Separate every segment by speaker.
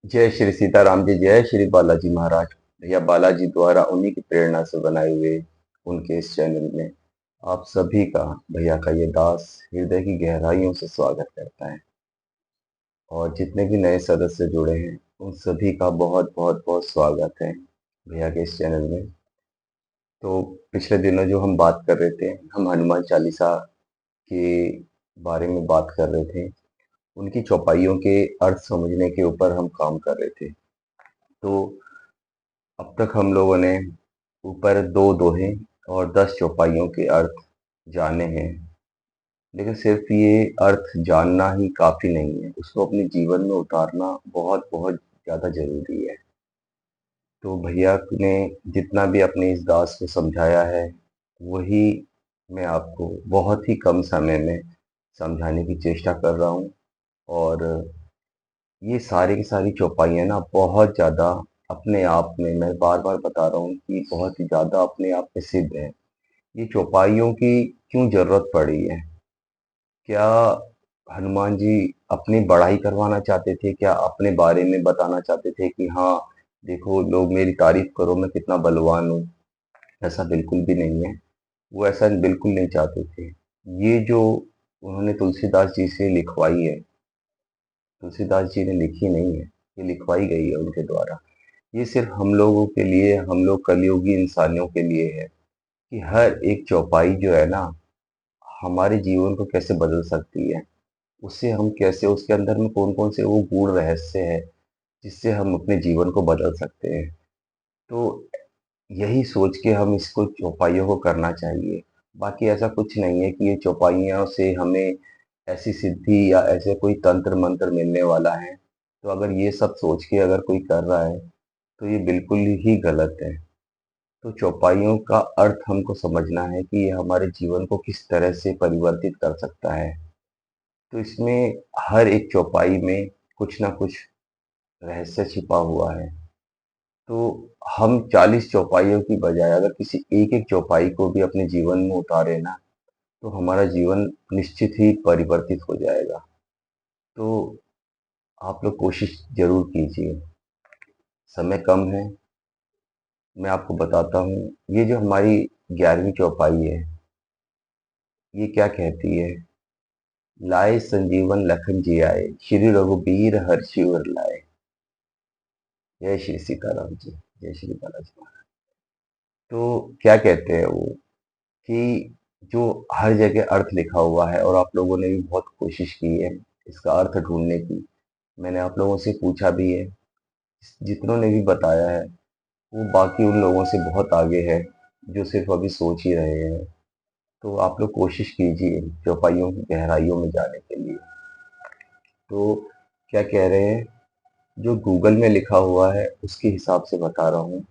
Speaker 1: जय श्री सीताराम जी, जय श्री बालाजी महाराज। भैया बालाजी द्वारा उन्हीं की प्रेरणा से बनाए हुए उनके इस चैनल में आप सभी का, भैया का ये दास हृदय की गहराइयों से स्वागत करता है। और जितने भी नए सदस्य जुड़े हैं उन सभी का बहुत बहुत बहुत स्वागत है भैया के इस चैनल में। तो पिछले दिनों जो हम बात कर रहे थे, हम हनुमान चालीसा के बारे में बात कर रहे थे। उनकी चौपाइयों के अर्थ समझने के ऊपर हम काम कर रहे थे। तो अब तक हम लोगों ने ऊपर 2 दोहे और 10 चौपाइयों के अर्थ जाने हैं। लेकिन सिर्फ ये अर्थ जानना ही काफ़ी नहीं है, उसको अपने जीवन में उतारना बहुत बहुत ज़्यादा ज़रूरी है। तो भैया ने जितना भी अपने इस दास को समझाया है, वही मैं आपको बहुत ही कम समय में समझाने की चेष्टा कर रहा हूँ। और ये सारी की सारी चौपाइयाँ ना बहुत ज़्यादा अपने आप में, मैं बार-बार बता रहा हूँ कि बहुत ही ज़्यादा अपने आप में सिद्ध है। ये चौपाइयों की क्यों ज़रूरत पड़ी है? क्या हनुमान जी अपनी बड़ाई करवाना चाहते थे? क्या अपने बारे में बताना चाहते थे कि हाँ, देखो लोग मेरी तारीफ़ करो मैं कितना बलवान हूँ? ऐसा बिल्कुल भी नहीं है। वो ऐसा बिल्कुल नहीं चाहते थे। ये जो उन्होंने तुलसीदास जी से लिखवाई है, तुलसीदास जी ने लिखी नहीं है, ये लिखवाई गई है उनके द्वारा। ये सिर्फ हम लोगों के लिए, हम लोग कलयुगी इंसानों के लिए है कि हर एक चौपाई जो है ना, हमारे जीवन को कैसे बदल सकती है। उससे हम कैसे, उसके अंदर में कौन-कौन से वो गूढ़ रहस्य है, जिससे हम अपने जीवन को बदल सकते हैं। तो यही सोच के हम इसको चौपाइयों को करना चाहिए। बाकी ऐसा कुछ नहीं है कि ये चौपाइयों से हमें ऐसी सिद्धि या ऐसे कोई तंत्र मंत्र मिलने वाला है। तो अगर ये सब सोच के अगर कोई कर रहा है, तो ये बिल्कुल ही गलत है। तो चौपाइयों का अर्थ हमको समझना है कि ये हमारे जीवन को किस तरह से परिवर्तित कर सकता है। तो इसमें हर एक चौपाई में कुछ ना कुछ रहस्य छिपा हुआ है। तो हम 40 चौपाइयों की बजाय अगर किसी एक-एक चौपाई को भी अपने जीवन में उतारे ना, तो हमारा जीवन निश्चित ही परिवर्तित हो जाएगा। तो आप लोग कोशिश ज़रूर कीजिए। समय कम है, मैं आपको बताता हूँ। ये जो हमारी 11वीं चौपाई है, ये क्या कहती है? लाए संजीवन लखन जियाए, श्री रघुबीर हरषि उर लाए। जय श्री सीताराम जी, जय श्री बालाजी महाराज। तो क्या कहते हैं वो कि जो हर जगह अर्थ लिखा हुआ है और आप लोगों ने भी बहुत कोशिश की है इसका अर्थ ढूँढने की। मैंने आप लोगों से पूछा भी है, जितनों ने भी बताया है, वो बाकी उन लोगों से बहुत आगे है, जो सिर्फ़ अभी सोच ही रहे हैं। तो आप लोग कोशिश कीजिए चौपाइयों की गहराइयों में जाने के लिए। तो क्या कह रहे हैं, जो गूगल में लिखा हुआ है उसके हिसाब से बता रहा हूँ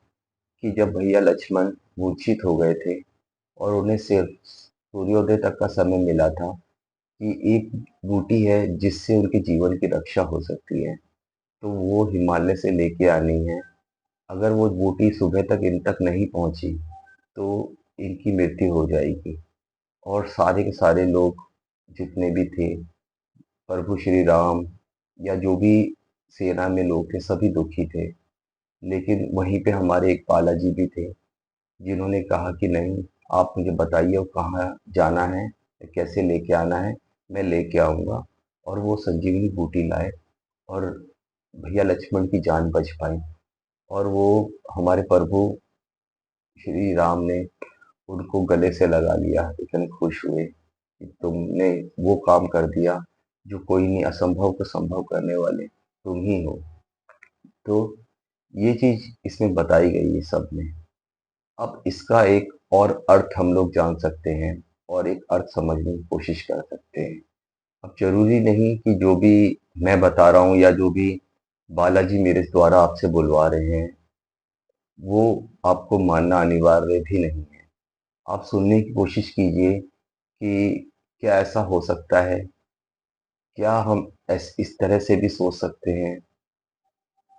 Speaker 1: कि जब भैया लक्ष्मण मूर्छित हो गए थे और उन्हें सिर्फ सूर्योदय तक का समय मिला था कि एक बूटी है जिससे उनके जीवन की रक्षा हो सकती है, तो वो हिमालय से लेके आनी है। अगर वो बूटी सुबह तक इन तक नहीं पहुंची तो इनकी मृत्यु हो जाएगी। और सारे के सारे लोग जितने भी थे, प्रभु श्री राम या जो भी सेना में लोग थे, सभी दुखी थे। लेकिन वहीं पे हमारे एक बालाजी भी थे, जिन्होंने कहा कि नहीं, आप मुझे बताइए वो कहाँ जाना है, कैसे लेके आना है, मैं लेके आऊँगा। और वो संजीवनी बूटी लाए और भैया लक्ष्मण की जान बच पाई। और वो हमारे प्रभु श्री राम ने उनको गले से लगा लिया, इतने खुश हुए कि तुमने वो काम कर दिया जो कोई नहीं, असंभव को संभव करने वाले तुम ही हो। तो ये चीज़ इसमें बताई गई है सब में। अब इसका एक और अर्थ हम लोग जान सकते हैं और एक अर्थ समझने की कोशिश कर सकते हैं। अब ज़रूरी नहीं कि जो भी मैं बता रहा हूँ या जो भी बालाजी मेरे द्वारा आपसे बुलवा रहे हैं, वो आपको मानना अनिवार्य भी नहीं है। आप सुनने की कोशिश कीजिए कि क्या ऐसा हो सकता है? क्या हम इस तरह से भी सोच सकते हैं?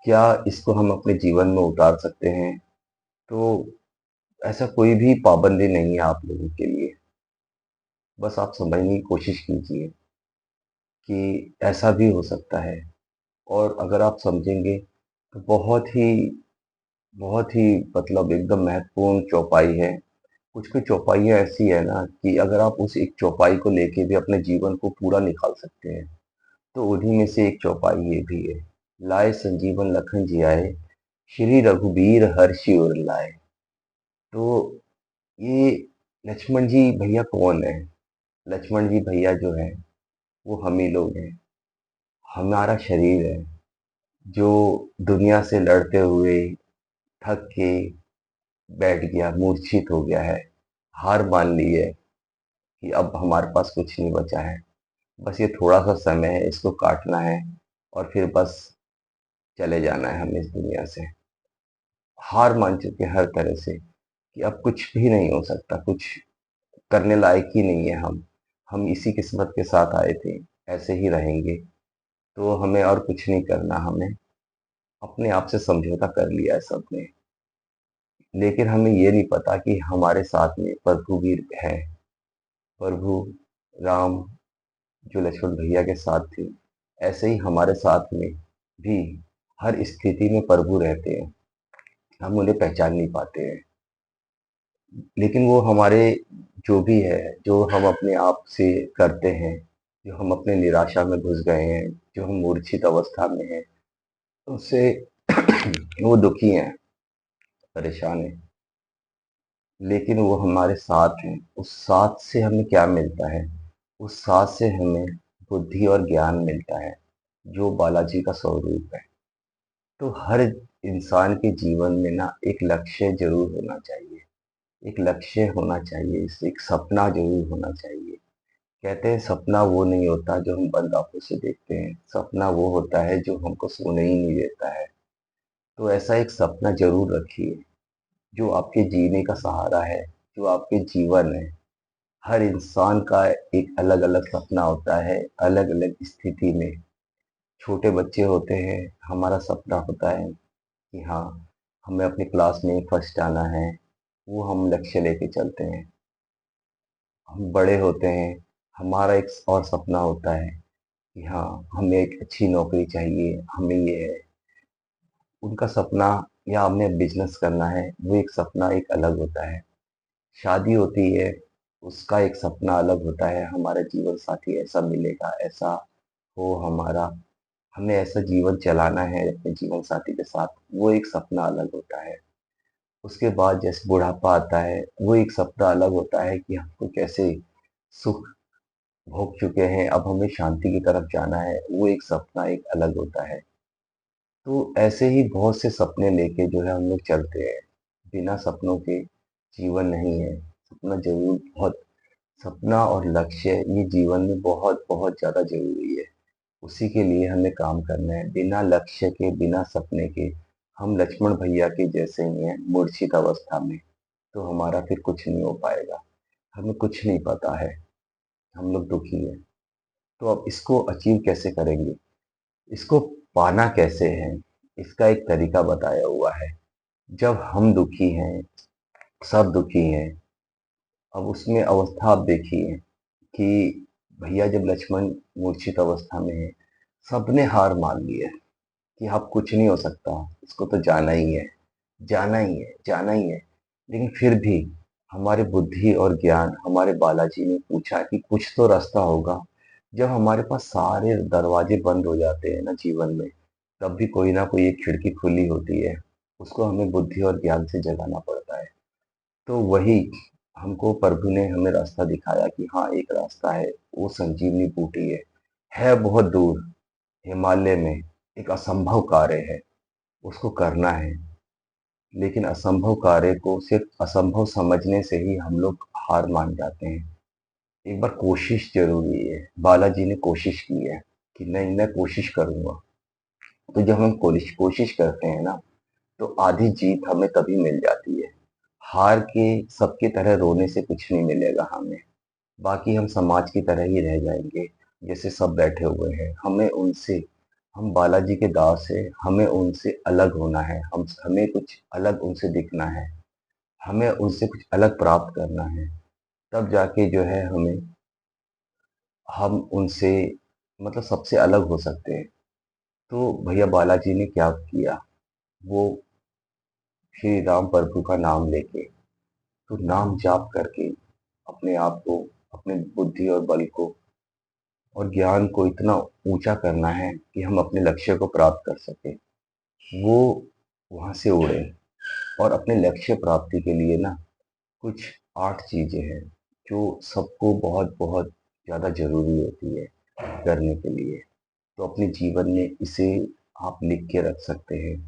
Speaker 1: क्या इसको हम अपने जीवन में उतार सकते हैं? तो ऐसा कोई भी पाबंदी नहीं है आप लोगों के लिए। बस आप समझने की कोशिश कीजिए कि ऐसा भी हो सकता है। और अगर आप समझेंगे तो बहुत ही मतलब एकदम महत्वपूर्ण चौपाई है। कुछ-कुछ चौपाइयाँ ऐसी है ना कि अगर आप उस एक चौपाई को लेके भी अपने जीवन को पूरा निकाल सकते हैं, तो उन्हीं में से एक चौपाई ये भी है। लाए संजीवन लखन जियाए, श्री रघुबीर हर्षि उर लाए। तो ये लक्ष्मण जी भैया कौन है? लक्ष्मण जी भैया जो हैं, वो हम ही लोग हैं। हमारा शरीर है, जो दुनिया से लड़ते हुए थक के बैठ गया, मूर्छित हो गया है, हार मान ली है कि अब हमारे पास कुछ नहीं बचा है। बस ये थोड़ा-सा समय है, इसको काटना है और फिर बस चले जाना है हमें इस दुनिया से। हार मान चुके हैं हर तरह से कि अब कुछ भी नहीं हो सकता, कुछ करने लायक ही नहीं है हम। हम इसी किस्मत के साथ आए थे, ऐसे ही रहेंगे। तो हमें और कुछ नहीं करना, हमें अपने आप से समझौता कर लिया है सबने। लेकिन हमें ये नहीं पता कि हमारे साथ में प्रभु भी है। प्रभु राम जो लक्ष्मण भैया के साथ थे, ऐसे ही हमारे साथ में भी हर स्थिति में प्रभु रहते हैं। हम उन्हें पहचान नहीं पाते हैं। लेकिन वो हमारे जो भी है, जो हम अपने आप से करते हैं, जो हम अपने निराशा में घुस गए हैं, जो हम मूर्छित अवस्था में हैं, उससे वो दुखी हैं, परेशान हैं। लेकिन वो हमारे साथ हैं। उस साथ से हमें क्या मिलता है? उस साथ से हमें बुद्धि और ज्ञान मिलता है, जो बालाजी का स्वरूप है। तो हर इंसान के जीवन में ना एक लक्ष्य ज़रूर होना चाहिए। एक लक्ष्य होना चाहिए, इस एक सपना ज़रूर होना चाहिए। कहते हैं सपना वो नहीं होता जो हम बंद आँखों से देखते हैं, सपना वो होता है जो हमको सोने ही नहीं देता है। तो ऐसा एक सपना ज़रूर रखिए, जो आपके जीने का सहारा है, जो आपके जीवन है। हर इंसान का एक अलग-अलग सपना होता है, अलग-अलग स्थिति में। छोटे बच्चे होते हैं, हमारा सपना होता है कि हाँ, हमें अपनी क्लास में फर्स्ट आना है, वो हम लक्ष्य लेके चलते हैं। हम बड़े होते हैं, हमारा एक और सपना होता है कि हाँ, हमें एक अच्छी नौकरी चाहिए, हमें ये है। उनका सपना या हमें बिज़नेस करना है, वो एक सपना एक अलग होता है। शादी होती है, उसका एक सपना अलग होता है, हमारा जीवन साथी ऐसा मिलेगा, ऐसा हो हमारा, हमें ऐसा जीवन चलाना है अपने जीवन साथी के साथ, वो एक सपना अलग होता है। उसके बाद जैसे बुढ़ापा आता है, वो एक सपना अलग होता है कि हमको कैसे सुख भोग चुके हैं, अब हमें शांति की तरफ जाना है, वो एक सपना एक अलग होता है। तो ऐसे ही बहुत से सपने लेके जो है हम लोग चलते हैं। बिना सपनों के जीवन नहीं है। सपना ज़रूर बहुत सपना और लक्ष्य ये जीवन में बहुत-बहुत ज़्यादा ज़रूरी है। उसी के लिए हमें काम करना है। बिना लक्ष्य के, बिना सपने के हम लक्ष्मण भैया के जैसे ही हैं मूर्छित अवस्था में, तो हमारा फिर कुछ नहीं हो पाएगा। हमें कुछ नहीं पता है, हम लोग दुखी हैं। तो अब इसको अचीव कैसे करेंगे? इसको पाना कैसे है? इसका एक तरीका बताया हुआ है। जब हम दुखी हैं, सब दुखी हैं, अब उसमें अवस्था आप देखिए कि भैया जब लक्ष्मण मूर्छित अवस्था में है, सबने हार मान ली है कि अब कुछ नहीं हो सकता, इसको तो जाना ही है, जाना ही है, जाना ही है। लेकिन फिर भी हमारे बुद्धि और ज्ञान, हमारे बालाजी ने पूछा कि कुछ तो रास्ता होगा। जब हमारे पास सारे दरवाजे बंद हो जाते हैं ना जीवन में, तब भी कोई ना कोई एक खिड़की खुली होती है। उसको हमें बुद्धि और ज्ञान से जगाना पड़ता है। तो वही हमको प्रभु ने हमें रास्ता दिखाया कि हाँ, एक रास्ता है, वो संजीवनी बूटी है बहुत दूर, हिमालय में एक असंभव कार्य है, उसको करना है। लेकिन असंभव कार्य को सिर्फ असंभव समझने से ही हम लोग हार मान जाते हैं। एक बार कोशिश ज़रूरी है। बालाजी ने कोशिश की है कि नहीं मैं कोशिश करूँगा। तो जब हम कोशिश करते हैं ना, तो आधी जीत हमें तभी मिल जाती है। हार के सबकी तरह रोने से कुछ नहीं मिलेगा हमें। बाकी हम समाज की तरह ही रह जाएँगे, जैसे सब बैठे हुए हैं। हम बालाजी के दास हैं, हमें उनसे अलग होना है, हमें कुछ अलग उनसे दिखना है, हमें उनसे कुछ अलग प्राप्त करना है। तब जाके जो है हम उनसे मतलब सबसे अलग हो सकते हैं। तो भैया बालाजी ने क्या किया, वो श्री राम प्रभु का नाम लेके, तो नाम जाप करके अपने आप को, अपने बुद्धि और बल को और ज्ञान को इतना ऊंचा करना है कि हम अपने लक्ष्य को प्राप्त कर सके। वो वहां से उड़े और अपने लक्ष्य प्राप्ति के लिए ना कुछ 8 चीजें हैं जो सबको बहुत बहुत ज़्यादा ज़रूरी होती है करने के लिए। तो अपने जीवन में इसे आप लिख के रख सकते हैं।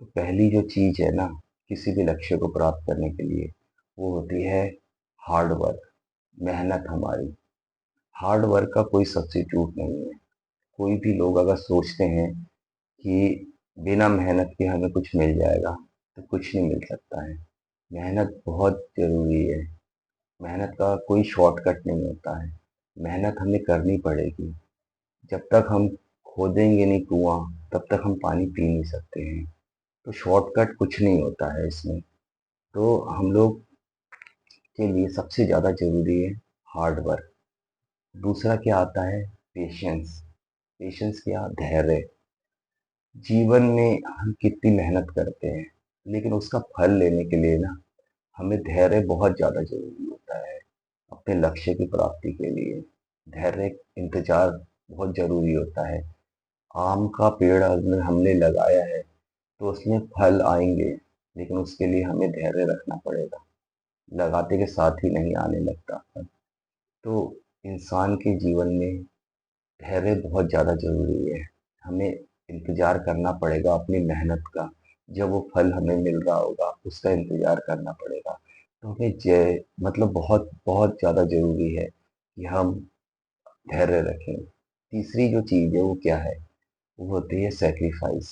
Speaker 1: तो पहली जो चीज़ है ना किसी भी लक्ष्य को प्राप्त करने के लिए, वो होती है हार्ड वर्क, मेहनत हमारी। हार्ड वर्क का कोई सब्स्टिट्यूट नहीं है। कोई भी लोग अगर सोचते हैं कि बिना मेहनत के हमें कुछ मिल जाएगा, तो कुछ नहीं मिल सकता है। मेहनत बहुत ज़रूरी है। मेहनत का कोई शॉर्टकट नहीं होता है। मेहनत हमें करनी पड़ेगी। जब तक हम खोदेंगे नहीं कुआँ, तब तक हम पानी पी नहीं सकते हैं। तो शॉर्टकट कुछ नहीं होता है इसमें। तो हम लोग के लिए सबसे ज़्यादा ज़रूरी है हार्ड वर्क। दूसरा क्या आता है? पेशेंस। पेशेंस क्या? धैर्य। जीवन में हम कितनी मेहनत करते हैं, लेकिन उसका फल लेने के लिए ना हमें धैर्य बहुत ज़्यादा ज़रूरी होता है। अपने लक्ष्य की प्राप्ति के लिए धैर्य, इंतज़ार बहुत ज़रूरी होता है। आम का पेड़ अगर हमने लगाया है, तो उसमें फल आएँगे, लेकिन उसके लिए हमें धैर्य रखना पड़ेगा। लगाते के साथ ही नहीं आने लगता फल। तो इंसान के जीवन में धैर्य बहुत ज़्यादा ज़रूरी है। हमें इंतज़ार करना पड़ेगा अपनी मेहनत का। जब वो फल हमें मिल रहा होगा, उसका इंतज़ार करना पड़ेगा। तो हमें मतलब बहुत बहुत ज़्यादा ज़रूरी है कि हम धैर्य रखें। तीसरी जो चीज़ है वो क्या है? वो होती है सैक्रिफाइस।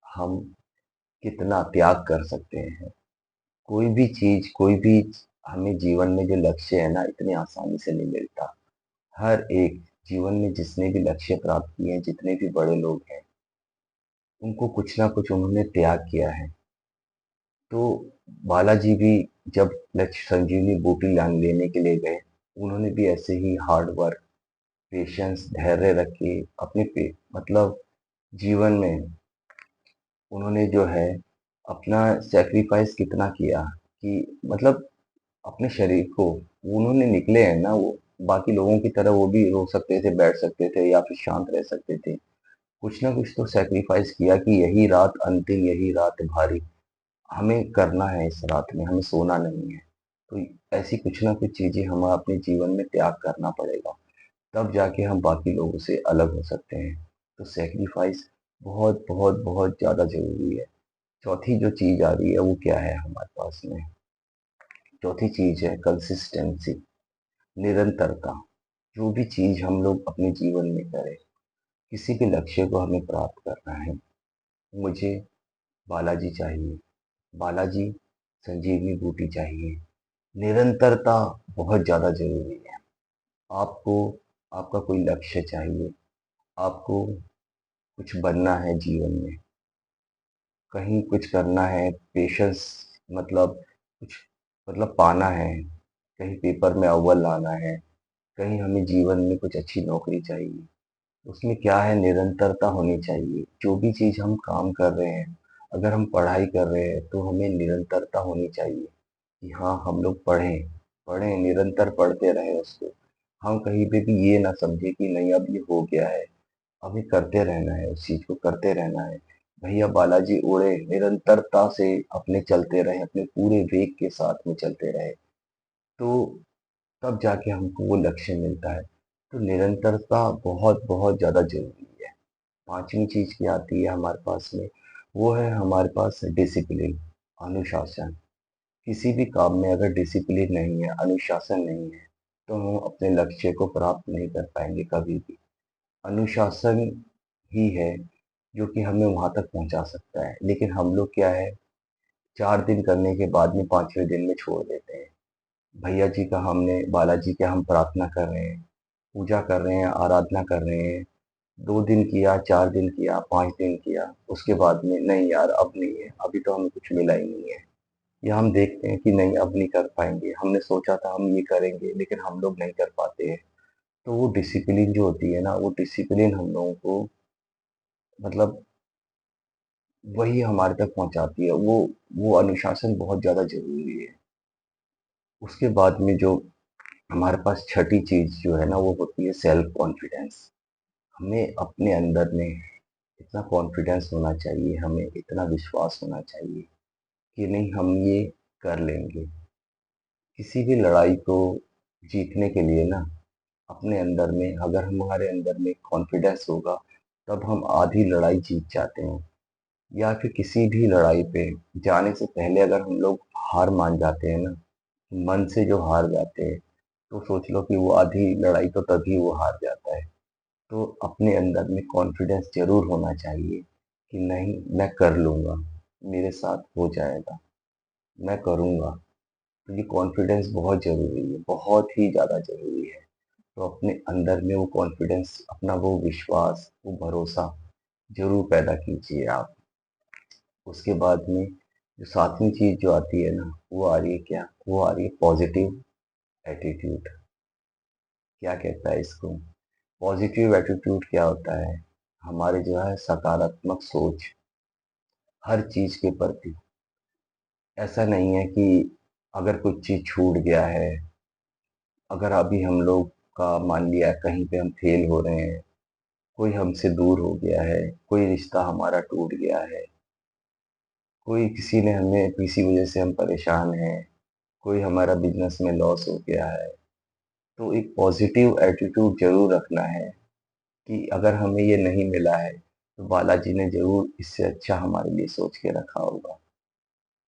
Speaker 1: हम कितना त्याग कर सकते हैं। कोई भी चीज़, कोई भी हमें जीवन में जो लक्ष्य है ना, इतनी आसानी से नहीं मिलता। हर एक जीवन में जिसने भी लक्ष्य प्राप्त किए हैं, जितने भी बड़े लोग हैं, उनको कुछ ना कुछ उन्होंने त्याग किया है। तो बालाजी भी जब लक्ष्य संजीवनी बूटी लेने के लिए गए, उन्होंने भी ऐसे ही हार्ड वर्क, पेशेंस, धैर्य रख के अपने पे मतलब जीवन में उन्होंने जो है अपना सैक्रिफाइस कितना किया कि मतलब अपने शरीर को, उन्होंने निकले हैं ना वो, बाकी लोगों की तरह वो भी रो सकते थे, बैठ सकते थे या फिर शांत रह सकते थे। कुछ ना कुछ तो सैक्रिफाइस किया कि यही रात अंतिम, यही रात भारी, हमें करना है, इस रात में हमें सोना नहीं है। तो ऐसी कुछ ना कुछ चीज़ें हमें अपने जीवन में त्याग करना पड़ेगा, तब जाके हम बाकी लोगों से अलग हो सकते हैं। तो सैक्रिफाइस बहुत बहुत बहुत ज़्यादा ज़रूरी है। चौथी जो चीज़ आ रही है वो क्या है हमारे पास में? चौथी चीज़ है कंसिस्टेंसी, निरंतरता। जो भी चीज़ हम लोग अपने जीवन में करें, किसी भी लक्ष्य को हमें प्राप्त करना है, मुझे बालाजी चाहिए, बालाजी संजीवनी बूटी चाहिए। निरंतरता बहुत ज़्यादा ज़रूरी है। आपको आपका कोई लक्ष्य चाहिए, आपको कुछ बनना है जीवन में, कहीं कुछ करना है, पेशेंस मतलब कुछ मतलब पाना है, कहीं पेपर में अव्वल लाना है, कहीं हमें जीवन में कुछ अच्छी नौकरी चाहिए। उसमें क्या है? निरंतरता होनी चाहिए। जो भी चीज़ हम काम कर रहे हैं, अगर हम पढ़ाई कर रहे हैं, तो हमें निरंतरता होनी चाहिए कि हाँ, हम लोग पढ़ें, पढ़ें, निरंतर पढ़ते रहें उसको। हम कहीं पे भी ये ना समझें कि नहीं अब ये हो गया है, अभी करते रहना है, उस चीज़ को करते रहना है। भैया बालाजी उड़े, निरंतरता से अपने चलते रहे, अपने पूरे वेग के साथ में चलते रहे, तो तब जाके हमको वो लक्ष्य मिलता है। तो निरंतरता बहुत बहुत ज़्यादा ज़रूरी है। पाँचवीं चीज़ क्या आती है हमारे पास में? वो है हमारे पास डिसिप्लिन, अनुशासन। किसी भी काम में अगर डिसिप्लिन नहीं है, अनुशासन नहीं है, तो हम अपने लक्ष्य को प्राप्त नहीं कर पाएँगे कभी भी। अनुशासन ही है जो कि हमें वहाँ तक पहुँचा सकता है। लेकिन हम लोग क्या है, 4 दिन करने के बाद में 5वें दिन में छोड़ देते हैं। भैया जी का हमने, बालाजी का हम प्रार्थना कर रहे हैं, पूजा कर रहे हैं, आराधना कर रहे हैं, 2 दिन किया, 4 दिन किया, 5 दिन किया, उसके बाद में नहीं यार अब नहीं है, अभी तो हमें कुछ मिला ही नहीं है। या हम देखते हैं कि नहीं अब नहीं कर पाएँगे, हमने सोचा था हम ये करेंगे, लेकिन हम लोग नहीं कर पाते हैं। तो वो डिसिप्लिन जो होती है ना, वो डिसिप्लिन हम लोगों को मतलब वही हमारे तक पहुंचाती है। वो अनुशासन बहुत ज़्यादा ज़रूरी है। उसके बाद में जो हमारे पास छठी चीज़ जो है ना, वो होती है सेल्फ कॉन्फिडेंस। हमें अपने अंदर में इतना कॉन्फिडेंस होना चाहिए, हमें इतना विश्वास होना चाहिए कि नहीं, हम ये कर लेंगे। किसी भी लड़ाई को जीतने के लिए ना, अपने अंदर में अगर हमारे अंदर में कॉन्फिडेंस होगा, तब हम आधी लड़ाई जीत जाते हैं। या फिर किसी भी लड़ाई पे जाने से पहले अगर हम लोग हार मान जाते हैं ना, मन से जो हार जाते हैं, तो सोच लो कि वो आधी लड़ाई तो तभी वो हार जाता है। तो अपने अंदर में कॉन्फिडेंस ज़रूर होना चाहिए कि नहीं, मैं कर लूँगा, मेरे साथ हो जाएगा, मैं करूँगा। तो ये कॉन्फिडेंस बहुत ज़रूरी है, बहुत ही ज़्यादा ज़रूरी है। तो अपने अंदर में वो कॉन्फिडेंस, अपना वो विश्वास, वो भरोसा ज़रूर पैदा कीजिए आप। उसके बाद में जो सातवीं चीज़ जो आती है ना, वो आ रही है क्या? वो आ रही है पॉजिटिव एटीट्यूड। क्या कहता है इसको? पॉजिटिव एटीट्यूड क्या होता है? हमारे जो है सकारात्मक सोच हर चीज़ के प्रति। ऐसा नहीं है कि अगर कुछ चीज़ छूट गया है, अगर अभी हम लोग का मान लिया कहीं पे हम फेल हो रहे हैं, कोई हमसे दूर हो गया है, कोई रिश्ता हमारा टूट गया है, कोई किसी ने हमें किसी वजह से हम परेशान हैं, कोई हमारा बिजनेस में लॉस हो गया है, तो एक पॉजिटिव एटीट्यूड ज़रूर रखना है कि अगर हमें ये नहीं मिला है, तो बालाजी ने ज़रूर इससे अच्छा हमारे लिए सोच के रखा होगा।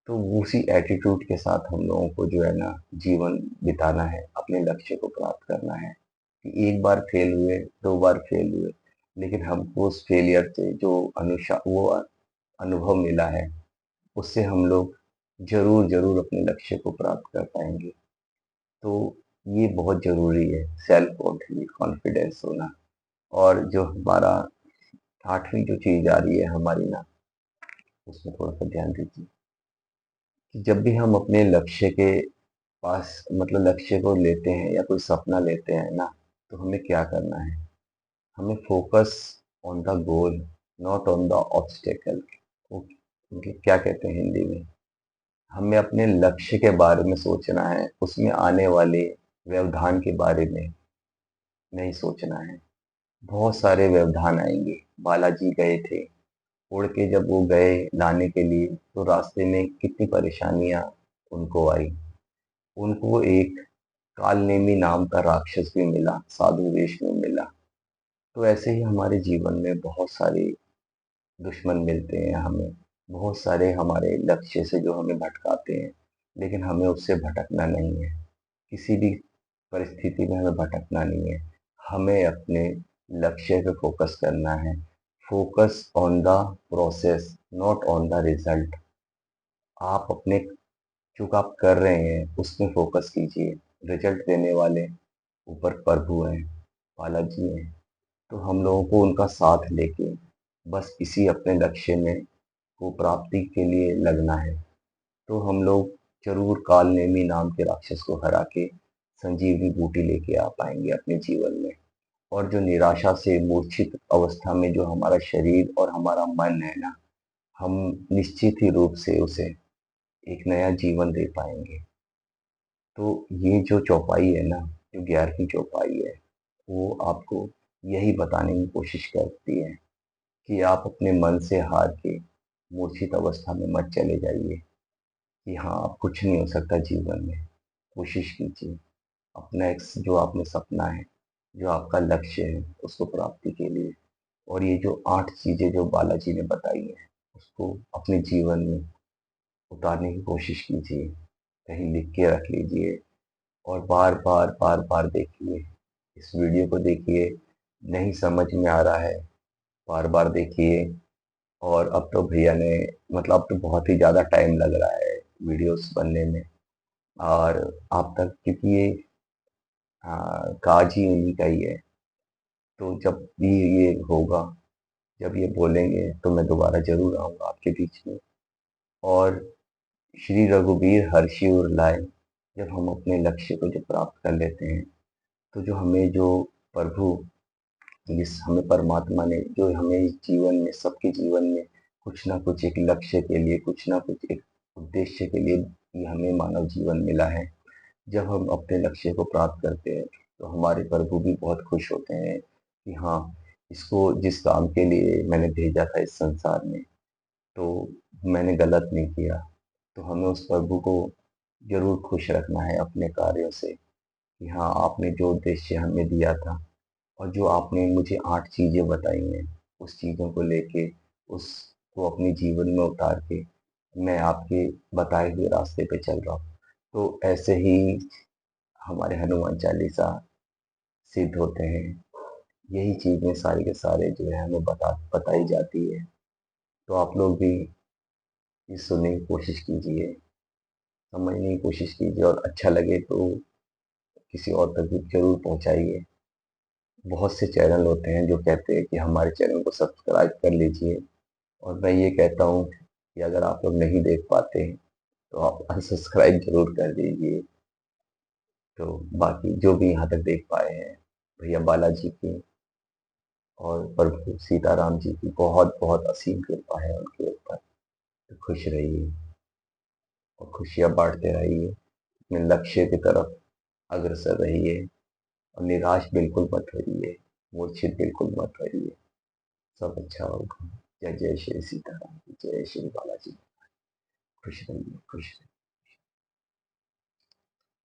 Speaker 1: तो उसी एटीट्यूड के साथ हम लोगों को जो है ना, जीवन बिताना है, अपने लक्ष्य को प्राप्त करना है। कि एक बार फेल हुए, 2 बार फेल हुए, लेकिन हमको उस फेलियर से जो वो अनुभव मिला है, उससे हम लोग ज़रूर अपने लक्ष्य को प्राप्त कर पाएँगे। तो ये बहुत ज़रूरी है, सेल्फ कॉन्फिडेंस होना। और जो हमारा 8वीं जो चीज़ आ रही है हमारी ना, उसमें थोड़ा-सा ध्यान दीजिए कि जब भी हम अपने लक्ष्य के पास, मतलब लक्ष्य को लेते हैं या कोई सपना लेते हैं ना, तो हमें क्या करना है? हमें focus on the goal, not on the obstacle. Okay, क्या कहते हैं हिंदी में? हमें अपने लक्ष्य के बारे में सोचना है, उसमें आने वाले व्यवधान के बारे में नहीं सोचना है। बहुत सारे व्यवधान आएंगे। बालाजी गए थे, उड़ के जब वो गए लाने के लिए, तो रास्ते में कितनी परेशानियां उनको आई। उनको एक कालनेमी नाम का राक्षस भी मिला, साधु वेश में मिला। तो ऐसे ही हमारे जीवन में बहुत सारे दुश्मन मिलते हैं हमें, बहुत सारे हमारे लक्ष्य से जो हमें भटकाते हैं, लेकिन हमें उससे भटकना नहीं है। किसी भी परिस्थिति में हमें भटकना नहीं है। हमें अपने लक्ष्य पे फोकस करना है। Focus on the process, not on the result. आप अपने जो आप कर रहे हैं उसमें फोकस कीजिए। रिजल्ट देने वाले ऊपर प्रभु हैं, बालाजी हैं। तो हम लोगों को उनका साथ लेके बस इसी अपने लक्ष्य में को प्राप्ति के लिए लगना है। तो हम लोग ज़रूर कालनेमी नाम के राक्षस को हरा के संजीवनी बूटी लेके आ पाएंगे अपने जीवन में। और जो निराशा से मूर्छित अवस्था में जो हमारा शरीर और हमारा मन है ना, हम निश्चित ही रूप से उसे एक नया जीवन दे पाएंगे। तो ये जो चौपाई है ना, जो 11वीं चौपाई है, वो आपको यही बताने की कोशिश करती है कि आप अपने मन से हार के मूर्छित अवस्था में मत चले जाइए कि हाँ, अब कुछ नहीं हो सकता जीवन में। कोशिश कीजिए अपना एक जो आप में सपना है, जो आपका लक्ष्य है, उसको प्राप्ति के लिए। और ये जो 8 चीज़ें जो बालाजी ने बताई हैं, उसको अपने जीवन में उतारने की कोशिश कीजिए। कहीं लिख के रख लीजिए और बार-बार देखिए। इस वीडियो को देखिए, नहीं समझ में आ रहा है, बार-बार देखिए। और अब तो भैया ने, मतलब अब तो बहुत ही ज़्यादा टाइम लग रहा है वीडियोस बनने में। और आप तक, क्योंकि ये काज ही उन्हीं का ही है। तो जब भी ये होगा, जब ये बोलेंगे, तो मैं दोबारा ज़रूर आऊँगा आपके बीच में। और श्री रघुबीर हर्षि उर लाए, जब हम अपने लक्ष्य को जब प्राप्त कर लेते हैं, तो जो हमें जो प्रभु जिस हमें परमात्मा ने जो हमें जीवन में सबके जीवन में कुछ ना कुछ एक लक्ष्य के लिए कुछ ना कुछ एक उद्देश्य के लिए ये हमें मानव जीवन मिला है। जब हम अपने लक्ष्य को प्राप्त करते हैं तो हमारे प्रभु भी बहुत खुश होते हैं कि हाँ, इसको जिस काम के लिए मैंने भेजा था इस संसार में तो मैंने गलत नहीं किया। तो हमें उस प्रभु को ज़रूर खुश रखना है अपने कार्यों से कि हाँ, आपने जो उद्देश्य हमें दिया था और जो आपने मुझे 8 चीज़ें बताई हैं, उस चीज़ों को लेके उसको अपने जीवन में उतार के मैं आपके बताए हुए रास्ते पे चल रहा हूँ। तो ऐसे ही हमारे हनुमान चालीसा सिद्ध होते हैं। यही चीज़ें सारे के सारे जो है हमें बताई जाती है। तो आप लोग भी ये सुनने की कोशिश कीजिए, समझने की कोशिश कीजिए और अच्छा लगे तो किसी और तक भी ज़रूर पहुँचाइए। बहुत से चैनल होते हैं जो कहते हैं कि हमारे चैनल को सब्सक्राइब कर लीजिए और मैं ये कहता हूँ कि अगर आप लोग नहीं देख पाते हैं तो आप अनसब्सक्राइब ज़रूर कर दीजिए। तो बाकी जो भी यहाँ तक देख पाए हैं, भैया बालाजी की और प्रभु सीताराम जी की बहुत-बहुत असीम कृपा है उनके ऊपर। तो खुश रहिए और खुशियाँ बाँटते रहिए, अपने लक्ष्य की तरफ अग्रसर रहिए और निराश बिल्कुल मत होइए, मूर्छित बिल्कुल मत होइए। सब अच्छा होगा। जय जय श्री सीताराम, जय श्री बालाजी। खुश रहिए, खुश रहिए।